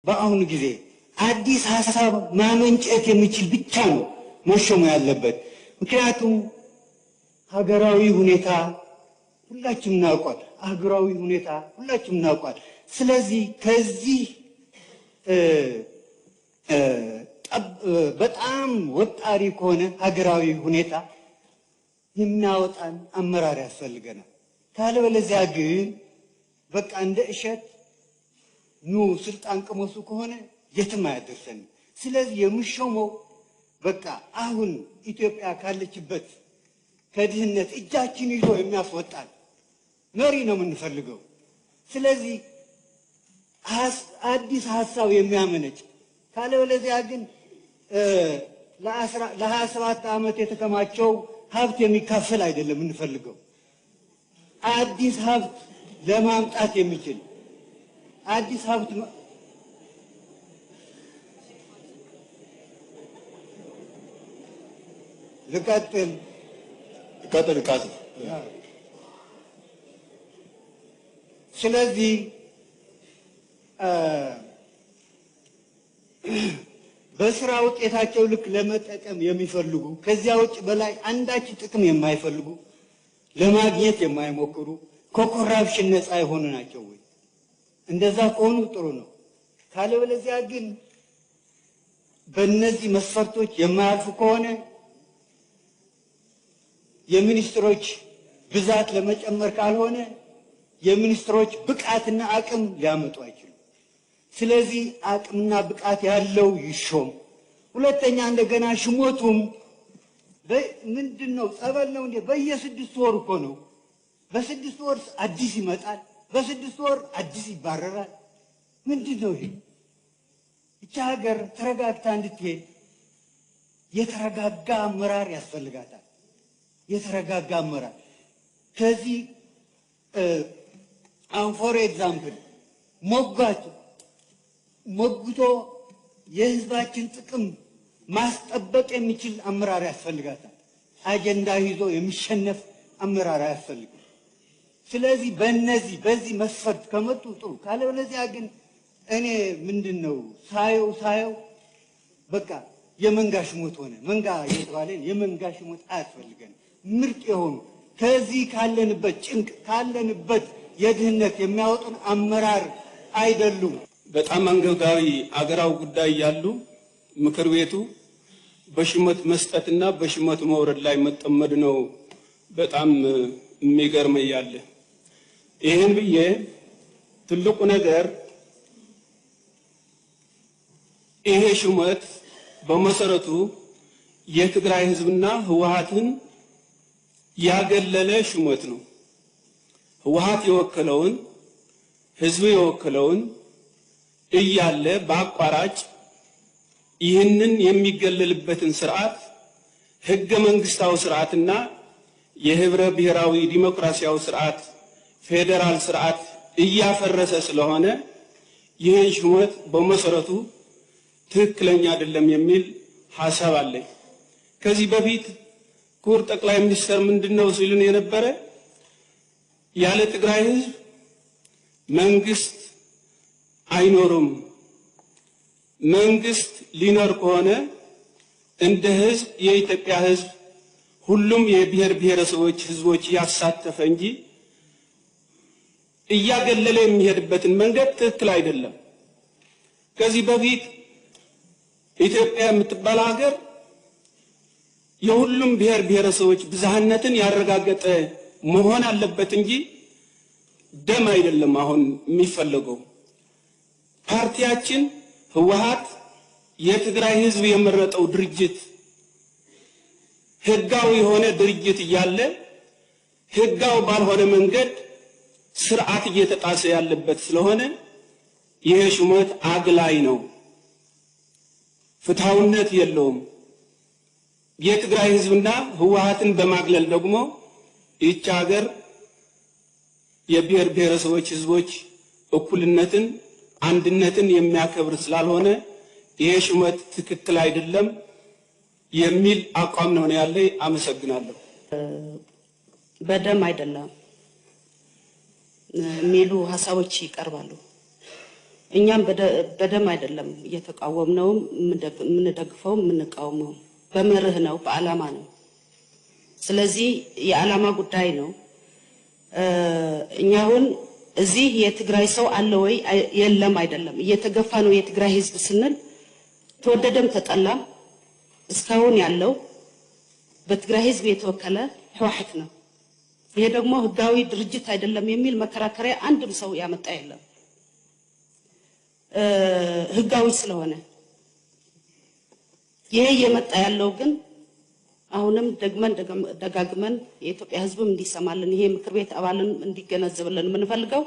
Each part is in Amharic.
በአሁኑ ጊዜ አዲስ ሐሳብ ማመንጨት የሚችል ብቻ ነው መሾሙ ያለበት። ምክንያቱም ሀገራዊ ሁኔታ ሁላችንም እናውቃል። ሀገራዊ ሁኔታ ሁላችንም እናውቃል። ስለዚህ ከዚህ በጣም ወጣሪ ከሆነ ሀገራዊ ሁኔታ የሚያወጣን አመራር ያስፈልገናል። ካለበለዚያ ግን በቃ እንደ እሸት ኑ ስልጣን ቅመሱ ከሆነ የትም አያደርሰንም። ስለዚህ የምሾመው በቃ አሁን ኢትዮጵያ ካለችበት ከድህነት እጃችን ይዞ የሚያስወጣን መሪ ነው የምንፈልገው። ስለዚህ አዲስ ሐሳብ የሚያመነጭ ካለበለዚያ ግን ለ27 ዓመት የተከማቸው ሀብት የሚካፈል አይደለም የምንፈልገው። አዲስ ሀብት ለማምጣት የሚችል አዲስ ሀብት ልቀጥል። ስለዚህ በስራ ውጤታቸው ልክ ለመጠቀም የሚፈልጉ ከዚያ ውጭ በላይ አንዳች ጥቅም የማይፈልጉ ለማግኘት የማይሞክሩ ከኮራፕሽን ነፃ የሆኑ ናቸው ወይ? እንደዛ ከሆኑ ጥሩ ነው። ካለበለዚያ ግን በእነዚህ መስፈርቶች የማያልፉ ከሆነ የሚኒስትሮች ብዛት ለመጨመር ካልሆነ የሚኒስትሮች ብቃትና አቅም ሊያመጡ አይችሉም። ስለዚህ አቅምና ብቃት ያለው ይሾም። ሁለተኛ እንደገና ሽሞቱም ምንድነው? ጸበል ነው እንዴ? በየ6 ወር እኮ ነው። በ6 ወር አዲስ ይመጣል፣ በ6 ወር አዲስ ይባረራል። ምንድነው ይሄ? እቺ ሀገር ተረጋግታ እንድትሄድ የተረጋጋ አመራር ያስፈልጋታል። የተረጋጋ አመራር ከዚህ አሁን ፎር ኤግዛምፕል ሞግቶ የህዝባችን ጥቅም ማስጠበቅ የሚችል አመራር ያስፈልጋታል። አጀንዳ ይዞ የሚሸነፍ አመራር አያስፈልግም። ስለዚህ በዚህ መስፈርት ከመጡ ጥሩ። ካለበለዚያ ግን እኔ ምንድነው ሳየው በቃ የመንጋ ሽሞት ሆነ። መንጋ የተባለን የመንጋ ሽሞት አያስፈልገን። ምርጥ የሆኑ ከዚህ ካለንበት ጭንቅ ካለንበት የድህነት የሚያወጡን አመራር አይደሉም። በጣም አንገብጋቢ አገራዊ ጉዳይ ያሉ ምክር ቤቱ በሽመት መስጠትና በሽመት መውረድ ላይ መጠመድ ነው። በጣም የሚገርመኝ ያለ ይሄን ብዬ ትልቁ ነገር ይሄ ሽመት በመሰረቱ የትግራይ ህዝብና ህወሓትን ያገለለ ሽመት ነው። ህወሓት የወከለውን ህዝብ የወከለውን እያለ በአቋራጭ ይህንን የሚገለልበትን ስርዓት ህገ መንግስታዊ ስርዓትና የህብረ ብሔራዊ ዲሞክራሲያዊ ስርዓት ፌዴራል ስርዓት እያፈረሰ ስለሆነ ይህን ሽመት በመሰረቱ ትክክለኛ አይደለም የሚል ሐሳብ አለኝ። ከዚህ በፊት ክቡር ጠቅላይ ሚኒስትር ምንድነው ሲሉን የነበረ ያለ ትግራይ ህዝብ መንግስት አይኖርም። መንግስት ሊኖር ከሆነ እንደ ህዝብ የኢትዮጵያ ህዝብ ሁሉም የብሔር ብሔረሰቦች ህዝቦች ያሳተፈ እንጂ እያገለለ የሚሄድበትን መንገድ ትክክል አይደለም። ከዚህ በፊት ኢትዮጵያ የምትባል ሀገር የሁሉም ብሔር ብሔረሰቦች ብዝሃነትን ያረጋገጠ መሆን አለበት እንጂ ደም አይደለም አሁን የሚፈለገው። ፓርቲያችን ህወሓት የትግራይ ህዝብ የመረጠው ድርጅት ህጋዊ የሆነ ድርጅት እያለ ህጋዊ ባልሆነ መንገድ ስርዓት እየተጣሰ ያለበት ስለሆነ ይሄ ሽመት አግላይ ነው፣ ፍትሃውነት የለውም። የትግራይ ህዝብና ህወሓትን በማግለል ደግሞ ይህች ሀገር የብሔር ብሔረሰቦች ህዝቦች እኩልነትን አንድነትን የሚያከብር ስላልሆነ ይሄ ሽመት ትክክል አይደለም የሚል አቋም ነው ያለኝ። አመሰግናለሁ። በደም አይደለም የሚሉ ሀሳቦች ይቀርባሉ። እኛም በደም አይደለም እየተቃወምነው የምንደግፈው የምንቃወመው በመርህ ነው በአላማ ነው። ስለዚህ የዓላማ ጉዳይ ነው። እኛውን እዚህ የትግራይ ሰው አለ ወይ የለም አይደለም እየተገፋ ነው የትግራይ ህዝብ ስንል ተወደደም ተጠላም እስካሁን ያለው በትግራይ ህዝብ የተወከለ ህወሓት ነው። ይሄ ደግሞ ህጋዊ ድርጅት አይደለም የሚል መከራከሪያ አንድም ሰው ያመጣ የለም። ህጋዊ ስለሆነ ይሄ የመጣ ያለው ግን አሁንም ደጋግመን የኢትዮጵያ ህዝብም እንዲሰማልን ይሄ ምክር ቤት አባልን እንዲገነዘብልን የምንፈልገው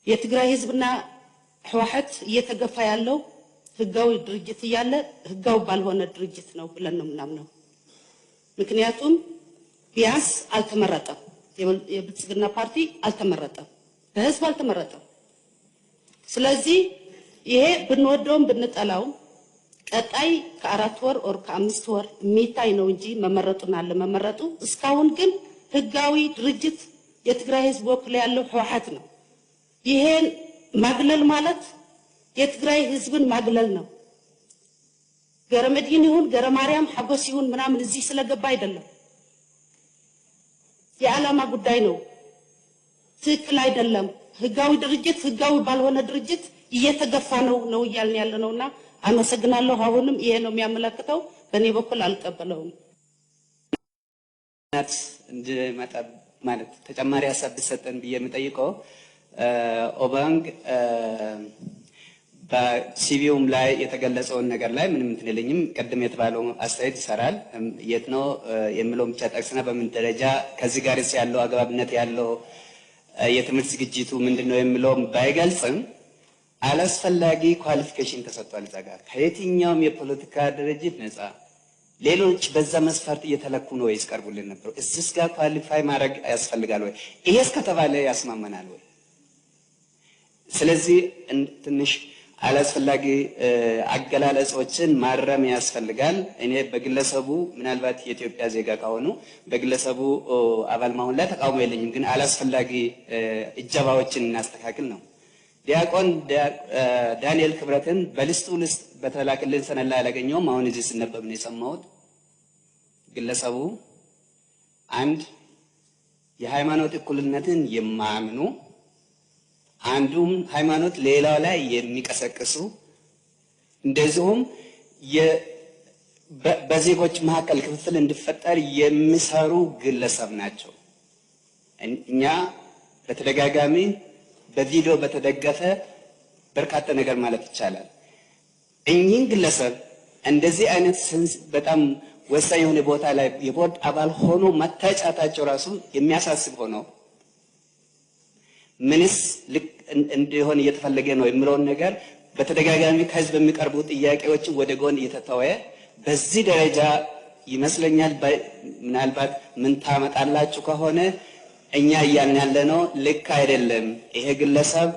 የትግራይ ህዝብና ህወሓት እየተገፋ ያለው ህጋዊ ድርጅት እያለ ህጋዊ ባልሆነ ድርጅት ነው ብለን ነው የምናምነው። ምክንያቱም ቢያንስ አልተመረጠም፣ የብልጽግና ፓርቲ አልተመረጠም፣ በህዝብ አልተመረጠም። ስለዚህ ይሄ ብንወደውም ብንጠላውም ቀጣይ ከ4 ወር ኦር ከ5 ወር የሚታይ ነው እንጂ መመረጡና ለመመረጡ እስካሁን ግን ህጋዊ ድርጅት የትግራይ ህዝብ ወክሎ ያለው ህወሓት ነው። ይሄን ማግለል ማለት የትግራይ ህዝብን ማግለል ነው። ገረመድህን ይሁን ገረማርያም ሐጎስ ይሁን ምናምን እዚህ ስለገባ አይደለም። የዓላማ ጉዳይ ነው። ትክክል አይደለም። ህጋዊ ድርጅት ህጋዊ ባልሆነ ድርጅት እየተገፋ ነው እያልን ያለነውና አመሰግናለሁ። አሁንም ይሄ ነው የሚያመለክተው። በእኔ በኩል አልቀበለውም። እንድመጣ ማለት ተጨማሪ ሀሳብ ብትሰጠን ብዬ የምጠይቀው ኦባንግ በሲቪውም ላይ የተገለጸውን ነገር ላይ ምንም እንትን የለኝም። ቅድም የተባለው አስተያየት ይሰራል። የት ነው የሚለው ብቻ ጠቅስና በምን ደረጃ ከዚህ ጋር ያለው አግባብነት ያለው የትምህርት ዝግጅቱ ምንድነው የሚለው ባይገልጽም አላስፈላጊ ኳሊፊኬሽን ተሰጥቷል። እዛ ጋር ከየትኛውም የፖለቲካ ድርጅት ነፃ ሌሎች በዛ መስፈርት እየተለኩ ነው ወይስ ቀርቡልን ነበር? እዚህ ጋር ኳሊፋይ ማድረግ ያስፈልጋል ወይ? ይሄስ ከተባለ ያስማመናል ወይ? ስለዚህ ትንሽ አላስፈላጊ አገላለጾችን ማረም ያስፈልጋል። እኔ በግለሰቡ ምናልባት የኢትዮጵያ ዜጋ ከሆኑ በግለሰቡ አባል መሆን ላይ ተቃውሞ የለኝም፣ ግን አላስፈላጊ እጀባዎችን እናስተካክል ነው። ዲያቆን ዳንኤል ክብረትን በልስቱ በተላከልን ሰነድ ላይ አላገኘውም። አሁን እዚህ ሲነበብ ነው የሰማሁት። ግለሰቡ አንድ የሃይማኖት እኩልነትን የማያምኑ አንዱም ሃይማኖት ሌላው ላይ የሚቀሰቅሱ እንደዚሁም በዜጎች መካከል ክፍፍል እንዲፈጠር የሚሰሩ ግለሰብ ናቸው። እኛ በተደጋጋሚ በቪዲዮ በተደገፈ በርካታ ነገር ማለት ይቻላል እኚህን ግለሰብ እንደዚህ አይነት በጣም ወሳኝ የሆነ ቦታ ላይ የቦርድ አባል ሆኖ መታጨታቸው ራሱ የሚያሳስብ ሆኖ ምንስ ልክ እንዲሆን እየተፈለገ ነው የሚለውን ነገር በተደጋጋሚ ከህዝብ የሚቀርቡ ጥያቄዎችን ወደ ጎን እየተተወ በዚህ ደረጃ ይመስለኛል። ምናልባት ምን ታመጣላችሁ ከሆነ እኛ እያልን ያለነው ልክ አይደለም። ይሄ ግለሰብ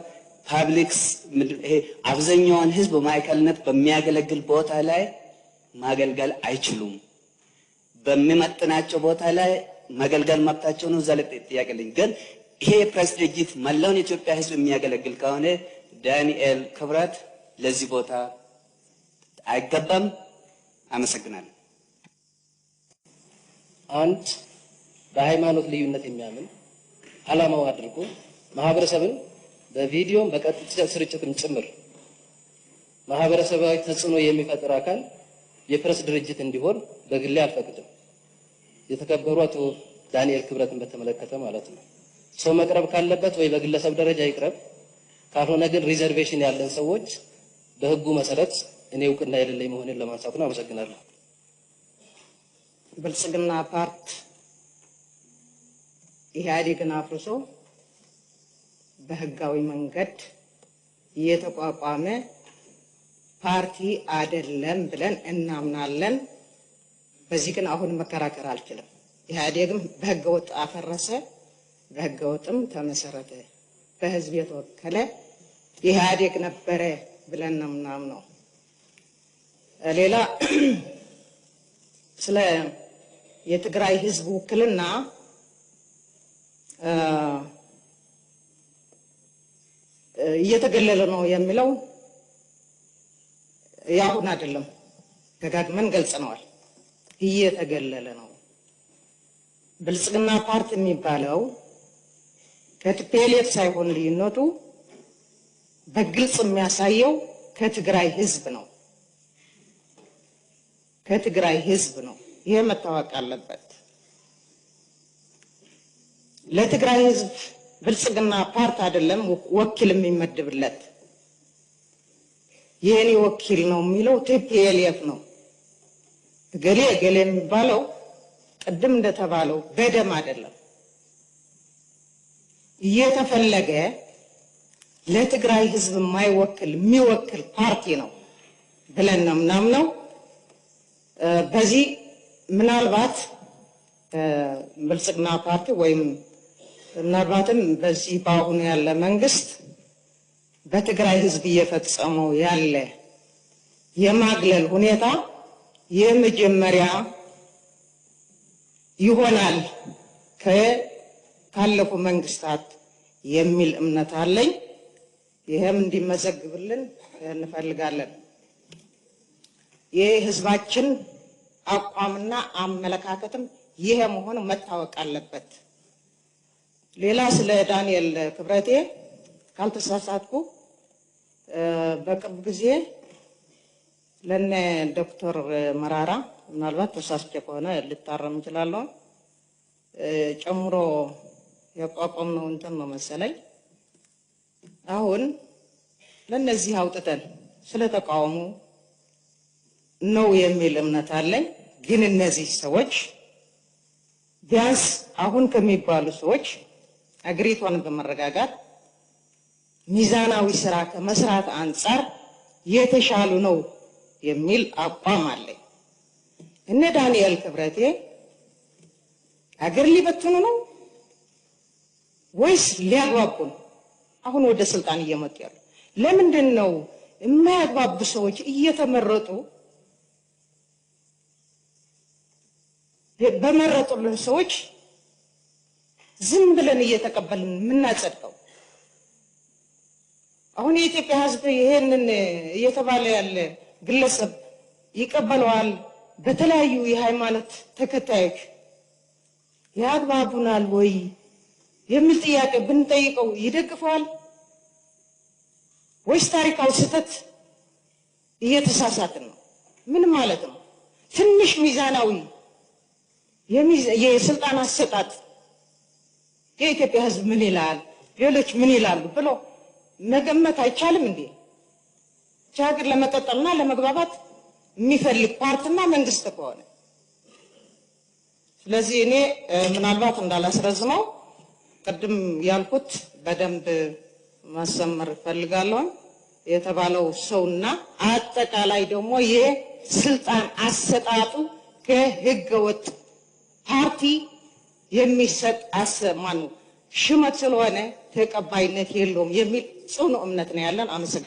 ፓብሊክስ ይሄ አብዛኛውን ህዝብ በማዕከልነት በሚያገለግል ቦታ ላይ ማገልገል አይችሉም። በሚመጥናቸው ቦታ ላይ ማገልገል መብታቸው ነው። እዛ ላይ ጥያቄ የለኝም። ግን ይሄ ፕሬስ ድርጅት መላውን የኢትዮጵያ ህዝብ የሚያገለግል ከሆነ ዳንኤል ክብረት ለዚህ ቦታ አይገባም። አመሰግናለሁ። አንድ በሃይማኖት ልዩነት የሚያምን ዓላማው አድርጎ ማህበረሰብን በቪዲዮም በቀጥታ ስርጭትም ጭምር ማህበረሰባዊ ተጽዕኖ የሚፈጥር አካል የፕሬስ ድርጅት እንዲሆን በግሌ አልፈቅድም። የተከበሩ አቶ ዳንኤል ክብረትን በተመለከተ ማለት ነው። ሰው መቅረብ ካለበት ወይ በግለሰብ ደረጃ ይቅረብ፣ ካልሆነ ግን ሪዘርቬሽን ያለን ሰዎች በህጉ መሰረት እኔ እውቅና የሌለኝ መሆኔን ለማንሳት ነው። አመሰግናለሁ። ብልጽግና ፓርቲ ኢህአዴግን አፍርሶ በህጋዊ መንገድ የተቋቋመ ፓርቲ አይደለም ብለን እናምናለን። በዚህ ግን አሁን መከራከር አልችልም። ኢህአዴግም በህገ ወጥ አፈረሰ፣ በህገ ወጥም ተመሰረተ። በህዝብ የተወከለ ኢህአዴግ ነበረ ብለን ነው የምናምነው። ሌላ ስለ የትግራይ ህዝብ ውክልና እየተገለለ ነው የሚለው ያሁን አይደለም፣ ደጋግመን ገልጸነዋል። እየተገለለ ነው። ብልጽግና ፓርቲ የሚባለው ከቲፒኤልኤፍ ሳይሆን ልዩነቱ በግልጽ የሚያሳየው ከትግራይ ህዝብ ነው። ከትግራይ ህዝብ ነው። ይሄ መታወቅ አለበት። ለትግራይ ህዝብ ብልጽግና ፓርቲ አይደለም ወኪል የሚመድብለት። የኔ ወኪል ነው የሚለው ቲፒኤልኤፍ ነው። ገሌ ገሌ የሚባለው ቅድም እንደተባለው በደም አይደለም እየተፈለገ ለትግራይ ህዝብ የማይወክል የሚወክል ፓርቲ ነው ብለን ነው ምናምነው። በዚህ ምናልባት ብልጽግና ፓርቲ ወይም ምናልባትም በዚህ በአሁኑ ያለ መንግስት በትግራይ ህዝብ እየፈጸመው ያለ የማግለል ሁኔታ የመጀመሪያ ይሆናል ካለፉ መንግስታት የሚል እምነት አለኝ። ይሄም እንዲመዘግብልን እንፈልጋለን። ይህ ህዝባችን አቋምና አመለካከትም ይሄ መሆኑ መታወቅ አለበት። ሌላ ስለ ዳንኤል ክብረቴ ካልተሳሳትኩ በቅርብ ጊዜ ለነ ዶክተር መራራ ምናልባት ተሳስቼ ከሆነ ልታረም እችላለሁ ጨምሮ ያቋቋምነው እንትን ነው መሰለኝ። አሁን ለነዚህ አውጥተን ስለተቃውሞ ነው የሚል እምነት አለኝ። ግን እነዚህ ሰዎች ቢያንስ አሁን ከሚባሉ ሰዎች አገሪቷን በመረጋጋት ሚዛናዊ ስራ ከመስራት አንጻር የተሻሉ ነው የሚል አቋም አለኝ። እነ ዳንኤል ክብረቴ አገር ሊበትኑ ነው ወይስ ሊያግባቡ? አሁን ወደ ስልጣን እየመጡ ያሉ ለምንድን ነው የማያግባቡ ሰዎች እየተመረጡ በመረጡልን ሰዎች ዝም ብለን እየተቀበልን የምናጸድቀው? አሁን የኢትዮጵያ ሕዝብ ይሄንን እየተባለ ያለ ግለሰብ ይቀበለዋል? በተለያዩ የሃይማኖት ተከታዮች ያግባቡናል ወይ የሚል ጥያቄ ብንጠይቀው ይደግፈዋል ወይስ ታሪካዊ ስህተት እየተሳሳትን ነው? ምን ማለት ነው? ትንሽ ሚዛናዊ የስልጣን አሰጣጥ የኢትዮጵያ ሕዝብ ምን ይላል፣ ሌሎች ምን ይላሉ ብሎ መገመት አይቻልም እንዴ? ሀገር ለመቀጠልና ለመግባባት የሚፈልግ ፓርቲና መንግስት ከሆነ ስለዚህ እኔ ምናልባት እንዳላስረዝመው ቅድም ያልኩት በደንብ ማሰመር ፈልጋለሁ። የተባለው ሰውና አጠቃላይ ደግሞ የስልጣን አሰጣጡ ከህገወጥ ፓርቲ የሚሰጥ አሰማኑ ሽመት ስለሆነ ተቀባይነት የለውም የሚል ጽኑ እምነት ነው ያለን። አመሰግናለሁ።